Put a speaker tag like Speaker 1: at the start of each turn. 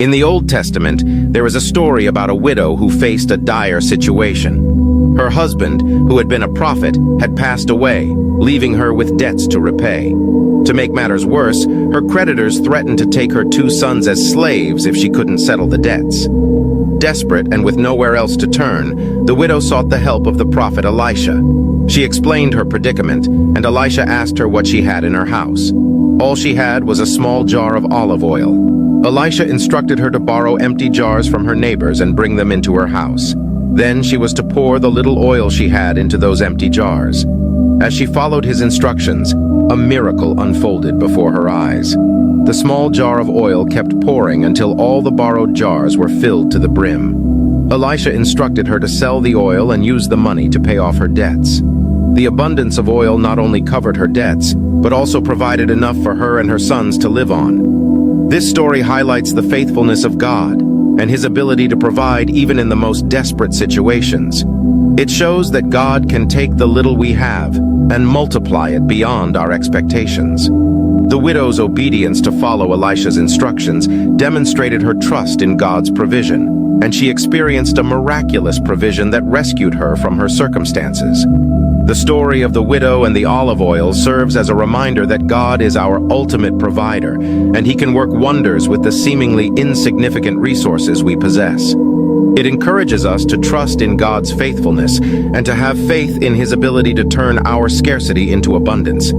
Speaker 1: In the Old Testament, there is a story about a widow who faced a dire situation. Her husband, who had been a prophet, had passed away, leaving her with debts to repay. To make matters worse, her creditors threatened to take her 2 sons as slaves if she couldn't settle the debts. Desperate and with nowhere else to turn, the widow sought the help of the prophet Elisha. She explained her predicament, and Elisha asked her what she had in her house. All she had was a small jar of olive oil. Elisha instructed her to borrow empty jars from her neighbors and bring them into her house. Then she was to pour the little oil she had into those empty jars. As she followed his instructions, a miracle unfolded before her eyes. The small jar of oil kept pouring until all the borrowed jars were filled to the brim. Elisha instructed her to sell the oil and use the money to pay off her debts. The abundance of oil not only covered her debts, but also provided enough for her and her sons to live on. This story highlights the faithfulness of God and his ability to provide even in the most desperate situations. It shows that God can take the little we have and multiply it beyond our expectations. The widow's obedience to follow Elisha's instructions demonstrated her trust in God's provision, and she experienced a miraculous provision that rescued her from her circumstances. The story of the widow and the olive oil serves as a reminder that God is our ultimate provider, and he can work wonders with the seemingly insignificant resources we possess. It encourages us to trust in God's faithfulness and to have faith in his ability to turn our scarcity into abundance.